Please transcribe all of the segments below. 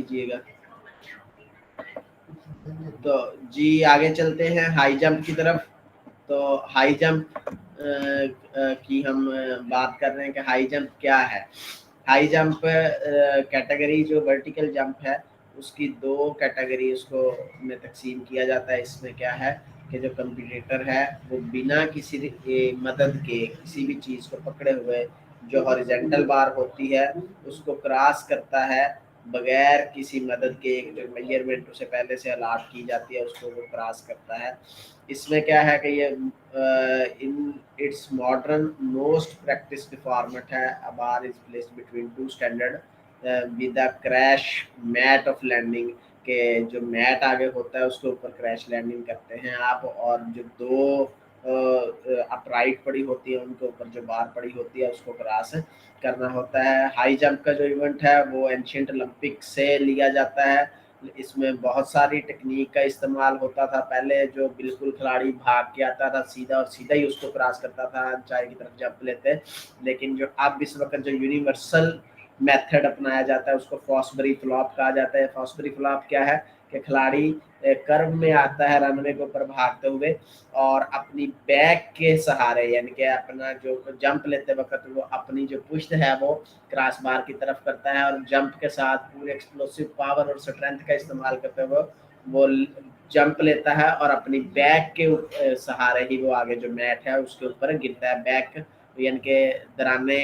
कीजिएगा। तो जी आगे चलते हैं हाई जंप की तरफ। तो हाई जंप की हम बात कर रहे हैं कि हाई जंप क्या है। हाई जंप कैटेगरी जो वर्टिकल जंप है उसकी दो कैटेगरी उसको में तकसीम किया जाता है। इसमें क्या है कि जो कंपटीटर है वो बिना किसी मदद के किसी भी चीज़ को पकड़े हुए जो हॉरिजेंटल बार होती है उसको क्रॉस करता है बगैर किसी मदद के। एक जो मेजरमेंट उसे पहले से अलाट की जाती है उसको वो क्रॉस करता है। इसमें क्या है कि ये in its modern most practised format है। A bar is placed between two standard with the crash mat of landing के जो मैट आगे होता है उसके ऊपर क्रैश लैंडिंग करते हैं आप। और जो दो अपराइट पड़ी होती है उनके ऊपर जो बार पड़ी होती है उसको क्रॉस करना होता है। हाई जंप का जो इवेंट है वो एंशिएंट ओलंपिक से लिया जाता है। इसमें बहुत सारी टेक्निक का इस्तेमाल होता था। पहले जो बिल्कुल खिलाड़ी भाग के आता था सीधा और सीधा ही उसको क्रॉस करता था ऊंचाई की तरफ जंप लेते। लेकिन जो अब इस वक्त जो यूनिवर्सल मेथड अपनाया जाता है उसको फॉसबरी फ्लॉप कहा जाता है। फॉसबरी फ्लॉप क्या है कि खिलाड़ी कर्व में आता है रनवे के ऊपर भागते हुए और अपनी बैक के सहारे यानी कि अपना जो जंप लेते वक्त वो अपनी जो पुश्त है वो क्रॉस बार की तरफ करता है और जंप के साथ पूरे एक्सप्लोसिव पावर और स्ट्रेंथ का इस्तेमाल करते हुए वो जंप लेता है और अपनी बैक के सहारे ही वो आगे जो मैट है उसके ऊपर गिरता है। बैक यानी कि दौराने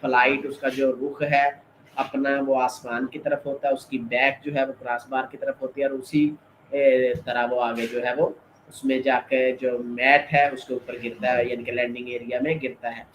फ्लाइट उसका जो रुख है अपना वो आसमान की तरफ होता है, उसकी बैक जो है वो क्रॉस बार की तरफ होती है और उसी तरह वो आगे जो है वो उसमें जाके जो मैट है उसके ऊपर गिरता है यानी कि लैंडिंग एरिया में गिरता है।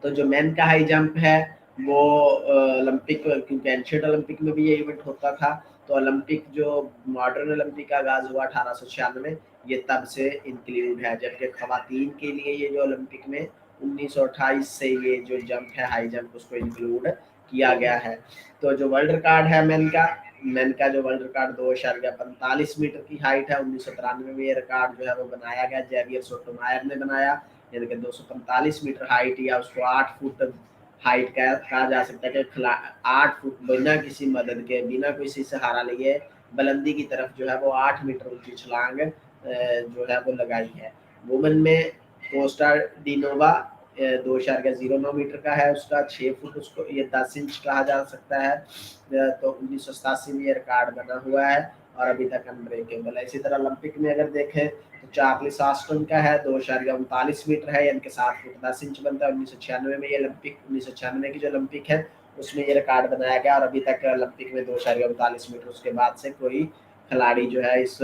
तो जो मेन का हाई जंप है वो ओलंपिक क्योंकि एंशिएंट ओलंपिक में भी ये इवेंट होता था। तो ओलंपिक जो मॉडर्न ओलंपिक का आगाज हुआ 1896 ये तब से इंक्लूड है। जबकि खवातीन के लिए ये जो ओलंपिक में 1928 से ये जो जंप है हाई जंप उसको इंक्लूड किया गया है। तो जो वर्ल्ड रिकॉर्ड है मेन का जो वर्ल्ड रिकॉर्ड 2.45 मीटर की हाइट है। 1993 में ये रिकॉर्ड जो है वो बनाया गया, जेवियर सोटोमायर ने बनाया। यानी कि 245 मीटर हाइट या उसको 8 फुट हाइट कहा जा सकता है कि 8 फुट बिना किसी मदद के बिना किसी सहारा लिए बुलंदी की तरफ जो है वो 8 मीटर ऊंची छलांग जो है वो लगाई है। वुमेन में कोस्टा डिनोवा 2.09 मीटर का है, उसका 6 फुट उसको ये 10 इंच कहा जा सकता है। तो 1987 में ये रिकॉर्ड बना हुआ है और अभी तक अनब्रेकेबल है। इसी तरह ओलंपिक में अगर देखें तो चार्ल्स ऑस्टिन का है 2.39 मीटर है यानी कि 7 फुट 10 इंच बनता है। 1996 में ये ओलंपिक 1996 की जो ओलंपिक है उसमें ये रिकॉर्ड बनाया गया और अभी तक ओलंपिक में 2.39 मीटर उसके बाद से कोई खिलाड़ी जो है इस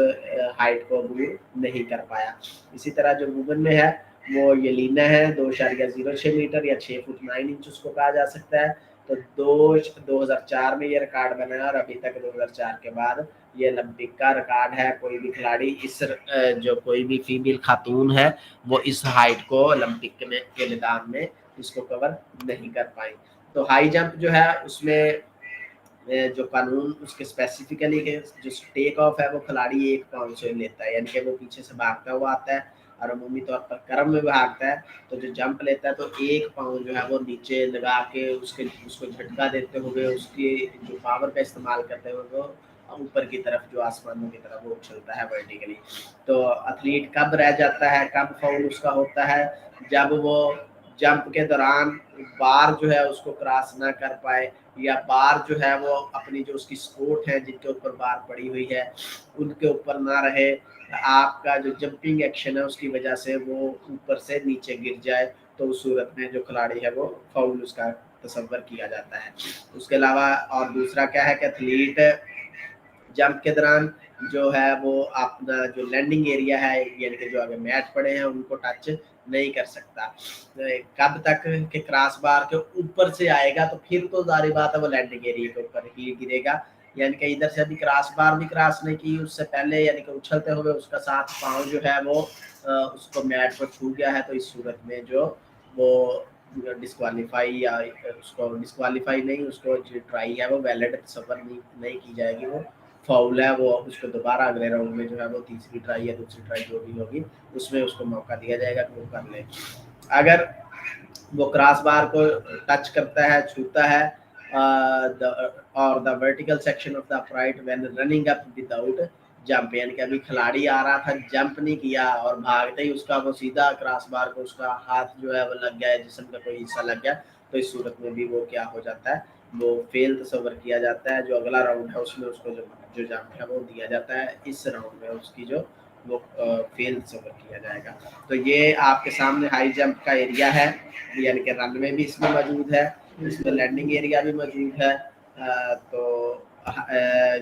हाइट को अबूर नहीं कर पाया। इसी तरह जो वुमेन में है वो येलिना है 2.06 मीटर या 6 फुट 9 इंच उसको कहा जा सकता है। तो 2004 में ये रिकॉर्ड बना और अभी तक 2004 के बाद ये ओलंपिक का रिकॉर्ड है। कोई भी खिलाड़ी इस जो कोई भी फीमेल खातून है वो इस हाइट को ओलंपिक में के मैदान में इसको कवर नहीं कर पाई। तो हाई जंप जो है उसमें जो कानून उसके स्पेसिफिकली जो टेक ऑफ है वो खिलाड़ी 1 पाउंड से लेता है यानी कि वो पीछे से भागता हुआ आता है और अमूमी तौर पर क्रम में भागता है। तो जो जंप लेता है तो 1 पाउंड जो है वो नीचे लगा के उसको झटका देते हुए उसकी जो पावर का इस्तेमाल करते हुए वो ऊपर की तरफ जो आसमानों की तरफ वो उछलता है वर्टिकली। तो एथलीट कब रह जाता है, कब फाउल उसका होता है, जब वो जंप के दौरान बार जो है उसको क्रॉस ना कर पाए या बार जो है वो अपनी जो उसकी स्पोर्ट है जिनके ऊपर बार पड़ी हुई है उनके ऊपर ना रहे। आपका जो जंपिंग एक्शन है उसकी वजह से वो ऊपर से नीचे गिर जाए तो उस सूरत में जो खिलाड़ी है वो फाउल उसका तस्वर किया जाता है। उसके अलावा और दूसरा क्या है कि एथलीट जंप के दौरान जो है वो अपना जो लैंडिंग एरिया है यानी कि जो आगे मैट पड़े हैं उनको टच नहीं कर सकता। कब तक के क्रॉस बार के ऊपर से आएगा तो फिर तो जारी बात है वो लैंडिंग एरिया के ऊपर ही गिरेगा। यानी कि इधर से अभी क्रॉस बार भी क्रॉस नहीं की उससे पहले यानी कि उछलते हुए उसका 7 पाँव जो है वो उसको मैट पर छू गया है तो इस सूरत में जो वो डिस्क्वालीफाई या उसको डिस्क्वालीफाई नहीं उसको जो ट्राई है वो वैलिड सफर नहीं की जाएगी। वो फाउल है वो उसको दोबारा अगले राउंड में जो है वो तीसरी ट्राई या दूसरी ट्राई जो भी होगी उसमें उसको मौका दिया जाएगा कि वो कर ले। अगर वो क्रॉस बार को टच करता है छूता है और the vertical section of the upright when running up without jump, यानी कि अभी खिलाड़ी आ रहा था, जंप नहीं किया और भागते ही उसका वो सीधा क्रॉस बार को उसका हाथ जो है वो लग गया, जिस्म का कोई हिस्सा लग गया, तो इस सूरत में भी वो क्या हो जाता है, वो फेल तस्वर किया जाता है। जो अगला राउंड है उसमें उसको जो जंप है वो दिया जाता है, इस राउंड में उसकी जो वो फेल तस्वर किया जाएगा। तो ये आपके सामने हाई जंप का एरिया है, यानी कि रनवे भी इसमें मौजूद है, इसमें लैंडिंग एरिया भी मौजूद है। तो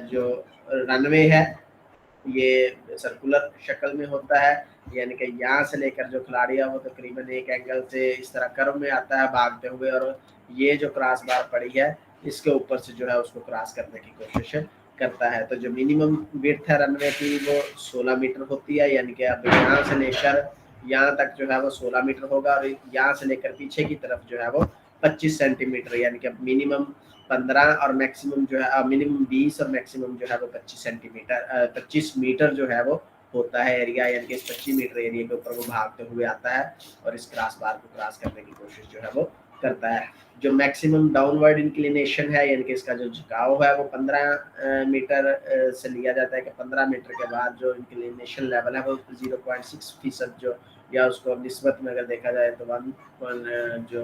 जो रनवे है ये सर्कुलर शक्ल में होता है, यानी कि यहाँ से लेकर जो खिलाड़ी है वो तकरीबन एक एंगल से इस तरह कर्व में आता है भागते हुए, और ये जो क्रॉस बार पड़ी है इसके ऊपर से जो है उसको क्रॉस करने की कोशिश करता है। तो जो मिनिमम विड्थ है रनवे की वो 16 मीटर होती है, यानी कि अब यहाँ से लेकर यहाँ तक जो है वो 16 मीटर होगा, और यहाँ से लेकर पीछे की तरफ जो है वो 25 सेंटीमीटर, यानी कि मिनिमम 15 और मैक्सिमम जो है मिनिमम 20 और मैक्सिमम जो है वो 25 सेंटीमीटर 25 मीटर जो है वो होता है एरिया, यानी कि इस 25 मीटर एरिया के ऊपर वो भागते हुए आता है और इस क्रॉस बार को क्रॉस करने की कोशिश जो है वो करता है। जो मैक्सिमम डाउनवर्ड इंक्लिनेशन है, यानी कि इसका जो झुकाव है वो 15 मीटर से लिया जाता है कि 15 मीटर के बाद जो इंक्लिनेशन लेवल है वो 0.6% जो, या उसको निस्बत में अगर देखा जाए तो 1 जो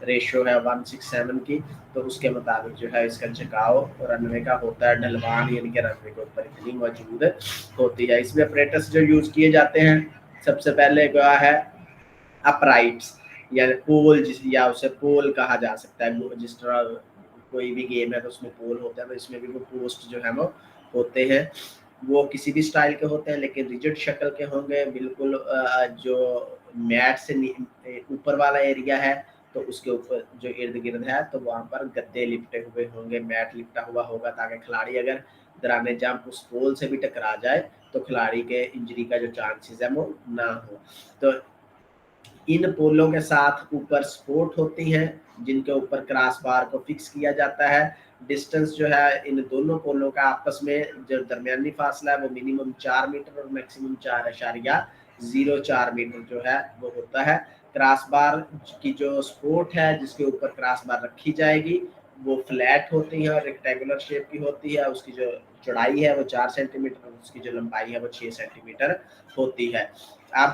रेशियो है 167 की, तो उसके मुताबिक जो है इसका झुकाव रनवे का होता है। ढलवान यानी कि रनवे के ऊपर इतनी मौजूद होती है। इसमें अपरेटस जो यूज किए जाते हैं, सबसे पहले क्या है अपराइट्स, या पोल, जिस या उसे पोल कहा जा सकता है। जिस तरह कोई भी गेम है तो उसमें पोल होता है, तो इसमें भी वो पोस्ट जो है वो होते हैं, वो किसी भी स्टाइल के होते हैं, लेकिन रिजिड शक्ल के होंगे बिल्कुल। जो मैट से ऊपर वाला एरिया है तो उसके ऊपर जो इर्द गिर्द है तो वहाँ पर गद्दे लिपटे हुए होंगे, मैट लिपटा हुआ होगा, ताकि खिलाड़ी अगर दराने जंप उस पोल से भी टकरा जाए तो खिलाड़ी के इंजरी का जो चांसेस है वो ना हो। तो इन पोलों के साथ ऊपर सपोर्ट होती हैं जिनके ऊपर क्रॉस बार को फिक्स किया जाता है। डिस्टेंस जो है इन दोनों पोलों का आपस में जो दरमियानी फासला है वो मिनिमम 4 मीटर और मैक्सिमम 4.04 मीटर जो है वो होता है। क्रॉस बार की जो सपोर्ट है जिसके ऊपर क्रॉस बार रखी जाएगी वो फ्लैट होती है और रेक्टेंगुलर शेप की होती है। उसकी जो चौड़ाई है वो 4 सेंटीमीटर और उसकी जो लंबाई है वो 6 सेंटीमीटर होती है। अब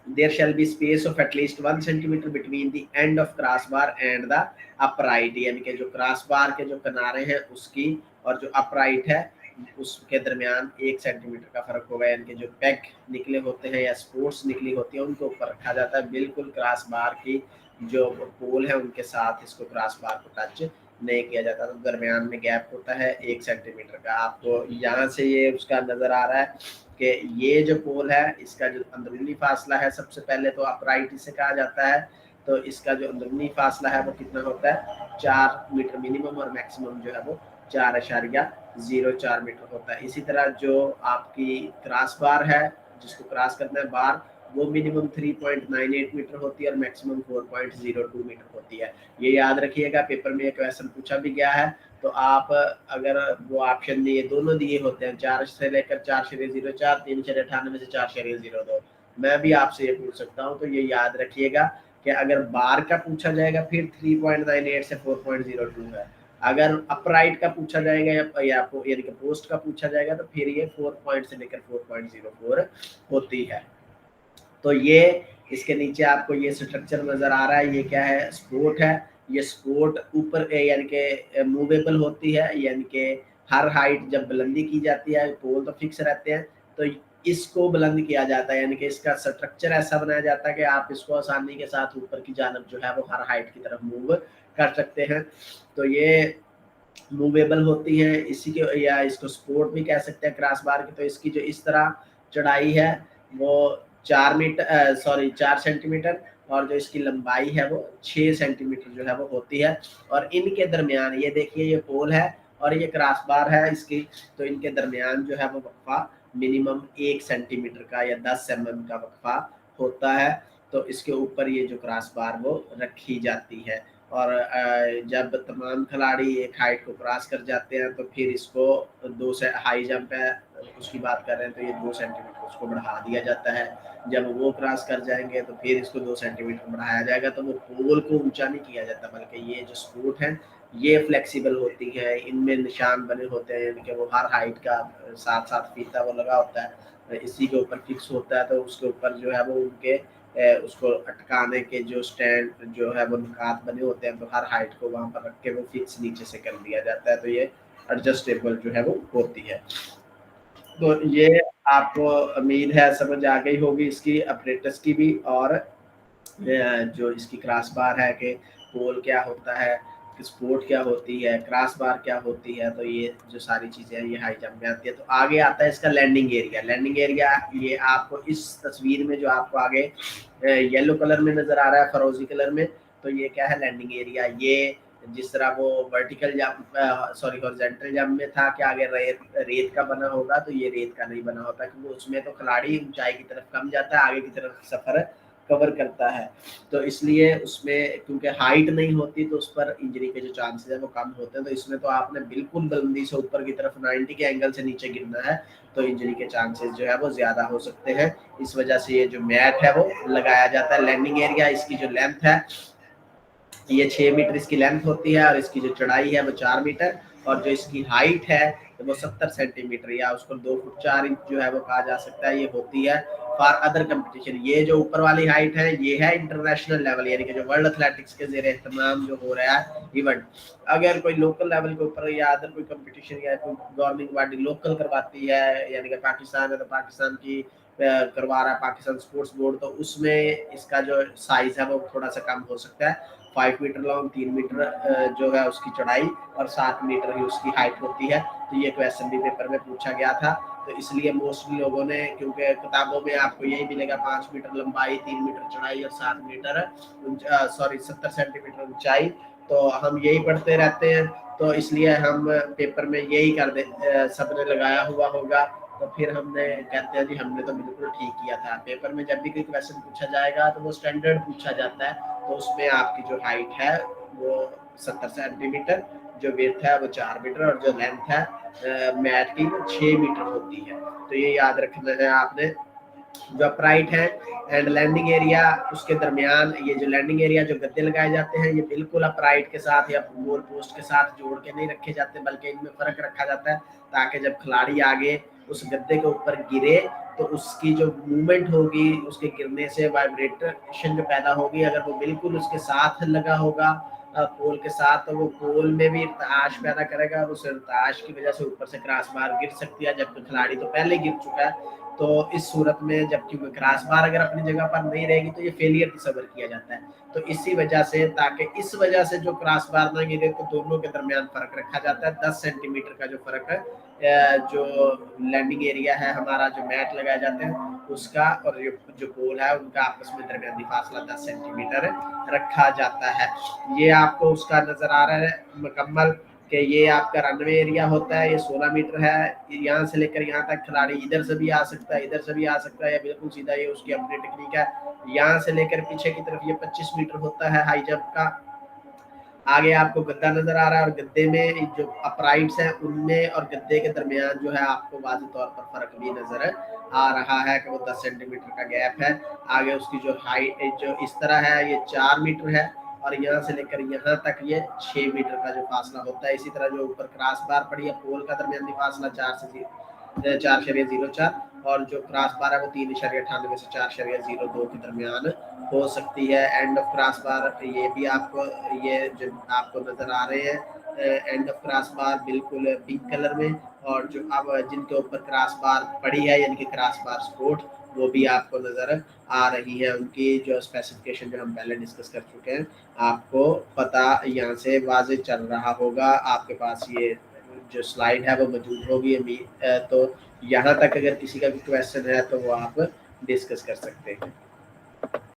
there shall be space of at least 1 centimeter between the end of crossbar and the upright, यानी कि जो क्रॉस बार के जो किनारे हैं उसकी और जो अपराइट है उसके दरमियान 1 सेंटीमीटर का फर्क होगा, यानी कि जो पैक निकले होते हैं या स्पोर्ट्स निकली होती है उनको ऊपर रखा जाता है, बिल्कुल क्रॉस बार की जो पोल है उनके साथ इसको क्रॉस बार को टच नहीं किया जाता। तो दरमियान में गैप होता है 1 सेंटीमीटर का। आपको यहाँ से ये उसका नजर आ रहा है कि ये जो पोल है इसका जो अंदरूनी फासला है, सबसे पहले तो अपराइट इसे कहा जाता है, तो इसका जो अंदरूनी फासला है वो कितना होता है 4 मीटर मिनिमम और मैक्सिमम जो है वो 4.04 मीटर होता है। इसी तरह जो आपकी क्रॉस बार है जिसको क्रॉस करना है बार वो मिनिमम 3.98 मीटर होती है और मैक्सिमम 4.02 मीटर होती है। ये याद रखिएगा, पेपर में एक क्वेश्चन पूछा भी गया है, तो आप अगर वो ऑप्शन दिए दोनों दिए होते हैं 4 से लेकर 4.04, 3.98 से 4.02, मैं भी आपसे ये पूछ सकता हूँ। तो ये याद रखिएगा कि अगर बार का पूछा जाएगा फिर 3.98 से 4.02 है, अगर अपराइट का पूछा जाएगा या यानी कि पोस्ट का पूछा जाएगा तो फिर ये 4 से लेकर 4.04 होती है। तो ये इसके नीचे आपको ये स्ट्रक्चर नजर आ रहा है, ये क्या है स्पोर्ट है। ये स्पोर्ट ऊपर यानी कि मूवेबल होती है, यानी कि हर हाइट जब बुलंदी की जाती है पोल तो फिक्स रहते हैं, तो इसको बुलंद किया जाता है, यानी कि इसका स्ट्रक्चर ऐसा बनाया जाता है कि आप इसको आसानी के साथ ऊपर की जानब जो है वो हर हाइट की तरफ मूव कर सकते हैं। तो ये मूवेबल होती है इसी के, या इसको सपोर्ट भी कह सकते हैं क्रॉस बार की। तो इसकी जो इस तरह चौड़ाई है वो 4 सेंटीमीटर और जो इसकी लंबाई है वो 6 सेंटीमीटर जो है वो होती है। और इनके दरमियान ये देखिए ये पोल है और ये क्रॉस बार है इसकी, तो इनके दरमियान जो है वो वक्फा मिनिमम 1 सेंटीमीटर का या 10 mm का वक्फा होता है। तो इसके ऊपर ये जो क्रॉस बार वो रखी जाती है, और जब तमाम खिलाड़ी एक हाइट को क्रॉस कर जाते हैं तो फिर इसको 2 से हाई जंप है اس کی بات کر رہے ہیں تو یہ 2 سینٹی میٹر اس کو بڑھا دیا جاتا ہے. جب وہ کراس کر جائیں گے تو پھر اس کو 2 سینٹی میٹر بڑھایا جائے گا. تو وہ پول کو اونچا نہیں کیا جاتا بلکہ یہ جو سپورٹ ہے یہ فلیکسیبل ہوتی ہے. ان میں نشان بنے ہوتے ہیں کہ وہ ہر ہائٹ کا ساتھ ساتھ فیتا وہ لگا ہوتا ہے, اسی کے اوپر فکس ہوتا ہے. تو اس کے اوپر جو ہے وہ ان کے اس کو اٹکانے کے جو سٹینڈ جو ہے وہ نکات بنے ہوتے ہیں, تو ہر ہائٹ کو وہاں پر رکھ کے وہ فکس نیچے سے کر دیا جاتا ہے. تو یہ ایڈجسٹیبل جو ہے وہ ہوتی ہے. تو یہ آپ کو امید ہے سمجھ آ گئی ہوگی اس کی اپریٹس کی بھی, اور جو اس کی کراس بار ہے کہ پول کیا ہوتا ہے, سپورٹ کیا ہوتی ہے, کراس بار کیا ہوتی ہے. تو یہ جو ساری چیزیں ہیں یہ ہائی جمپ میں آتی ہے. تو آگے آتا ہے اس کا لینڈنگ ایریا. لینڈنگ ایریا یہ آپ کو اس تصویر میں جو آپ کو آگے یلو کلر میں نظر آ رہا ہے, فروزی کلر میں, تو یہ کیا ہے لینڈنگ ایریا. یہ جس طرح وہ vertical jump sorry horizontal jump میں تھا کہ آگے ریت کا بنا ہوگا, تو یہ ریت کا نہیں بنا ہوتا کیونکہ اس میں تو کھلاڑی اونچائی کی طرف کم جاتا ہے, آگے کی طرف سفر کور کرتا ہے. تو اس لیے اس میں کیونکہ ہائٹ نہیں ہوتی تو اس پر انجری کے جو چانسز ہیں وہ کم ہوتے ہیں. تو اس میں تو آپ نے بالکل بلندی سے اوپر کی طرف 90 کے اینگل سے نیچے گرنا ہے, تو انجری کے چانسز جو ہے وہ زیادہ ہو سکتے ہیں. اس وجہ سے یہ جو میٹ ہے وہ لگایا جاتا ہے. لینڈنگ ایریا اس کی جو لینتھ ہے یہ 6 میٹر اس کی لینتھ ہوتی ہے, اور اس کی جو چڑھائی ہے وہ 4 میٹر, اور جو اس کی ہائٹ ہے وہ 70 سینٹی میٹر یا اس کو 2 فٹ 4 انچ جو ہے وہ کہا جا سکتا ہے. یہ ہوتی ہے فار ادر کمپٹیشن. یہ جو اوپر والی ہائٹ ہے یہ ہے انٹرنیشنل لیول, یعنی کہ جو ورلڈ ایتھلیٹکس کے زیر اہتمام جو ہو رہا ہے ایونٹ. اگر کوئی لوکل لیول کے اوپر یا ادر کوئی کمپٹیشن یا کوئی گورنمنٹ باڈی لوکل کرواتی ہے, یعنی کہ پاکستان ہے تو پاکستان کی کروا رہا ہے پاکستان سپورٹس بورڈ, تو اس میں اس کا جو سائز ہے وہ تھوڑا سا کم ہو سکتا ہے. 5 میٹر لانگ, 3 میٹر جو ہے اس کی چڑھائی, اور 7 میٹر ہی اس کی ہائٹ ہوتی ہے. تو یہ کویسچن بھی پیپر میں پوچھا گیا تھا. تو اس لیے موسٹلی لوگوں نے, کیونکہ کتابوں میں آپ کو یہی ملے گا 5 میٹر لمبائی, 3 میٹر چڑھائی اور 7 میٹر سوری 70 سینٹی میٹر اونچائی, تو ہم یہی پڑھتے رہتے ہیں. تو اس لیے ہم پیپر میں یہی کر دیں, سب نے لگایا ہوا ہوگا, تو پھر ہم نے کہتے ہیں جی ہم نے تو بالکل ٹھیک کیا تھا. پیپر میں جب بھی کوئی کویسچن پوچھا جائے گا تو وہ اسٹینڈرڈ پوچھا جاتا ہے. تو اس میں آپ کی جو ہائٹ ہے وہ 70 سینٹی میٹر, جو ویڈتھ ہے وہ 4 میٹر, اور جو لینتھ ہے میٹ کی وہ 6 میٹر ہوتی ہے. تو یہ یاد رکھنا ہے آپ نے. جو اپرائٹ ہے اینڈ لینڈنگ ایریا, اس کے درمیان یہ جو لینڈنگ ایریا جو گدے لگائے جاتے ہیں یہ بالکل اپرائٹ کے ساتھ یا گول پوسٹ کے ساتھ جوڑ کے نہیں رکھے جاتے, بلکہ ان میں فرق رکھا جاتا ہے تاکہ جب کھلاڑی آگے اس گدے کے اوپر گرے تو اس کی جو موومنٹ ہوگی, اس کے گرنے سے وائبریشن جو پیدا ہوگی, اگر وہ بالکل اس کے ساتھ لگا ہوگا پول کے ساتھ, تو وہ پول میں بھی ارتعاش پیدا کرے گا, اور اس ارتعاش کی وجہ سے اوپر سے کراس بار گر سکتی ہے, جبکہ کھلاڑی تو پہلے گر چکا ہے. تو اس صورت میں جب کہ کراس بار اگر اپنی جگہ پر نہیں رہے گی تو یہ فیلئر تصور کیا جاتا ہے. تو اسی وجہ سے, تاکہ اس وجہ سے جو کراس بار نہ گرے, تو دونوں کے درمیان فرق رکھا جاتا ہے. 10 سینٹی میٹر کا جو فرق ہے جو لینڈنگ ایریا ہے ہمارا, جو میٹ لگائے جاتے ہیں اس کا, اور جو پول ہے ان کا آپس میں درمیانی فاصلہ 10 سینٹی میٹر رکھا جاتا ہے. یہ آپ کو اس کا نظر آ رہا ہے مکمل کہ یہ آپ کا رن وے ایریا ہوتا ہے, یہ 16 میٹر ہے. یہاں سے لے کر یہاں تک کھلاڑی ادھر سے بھی آ سکتا ہے, ادھر سے بھی آ سکتا ہے, یا بالکل سیدھا, یہ اس کی اپنی ٹیکنیک ہے. یہاں سے لے کر پیچھے کی طرف یہ 25 میٹر ہوتا ہے ہائی جمپ کا. آگے آپ کو گدا نظر آ رہا ہے, اور گدے میں جو اپرائٹس ہیں ان میں اور گدے کے درمیان جو ہے آپ کو واضح طور پر فرق بھی نظر آ رہا ہے کہ وہ 10 سینٹی میٹر کا گیپ ہے. آگے اس کی جو ہائٹ جو اس طرح ہے یہ 4 میٹر ہے, اور یہاں سے لے کر یہاں تک یہ 6 میٹر کا جو فاصلہ ہوتا ہے. اسی طرح جو اوپر کراس بار پڑی ہے پول کا درمیانی فاصلہ 4.04, اور جو کراس بار ہے وہ 3.98 سے 4.02 کے درمیان ہو سکتی ہے. اینڈ آف کراس بار یہ بھی آپ کو, یہ جو آپ کو نظر آ رہے ہیں اینڈ آف کراس بار بالکل پنک کلر میں, اور جو اب جن کے اوپر کراس بار پڑی ہے یعنی کہ کراس بار سپورٹ, وہ بھی آپ کو نظر آ رہی ہے. ان کی جو اسپیسیفکیشن جو ہم پہلے ڈسکس کر چکے ہیں, آپ کو پتہ یہاں سے واضح چل رہا ہوگا. آپ کے پاس یہ جو سلائیڈ ہے وہ موجود ہوگی ابھی, تو یہاں تک اگر کسی کا بھی کویسچن ہے تو وہ آپ ڈسکس کر سکتے ہیں.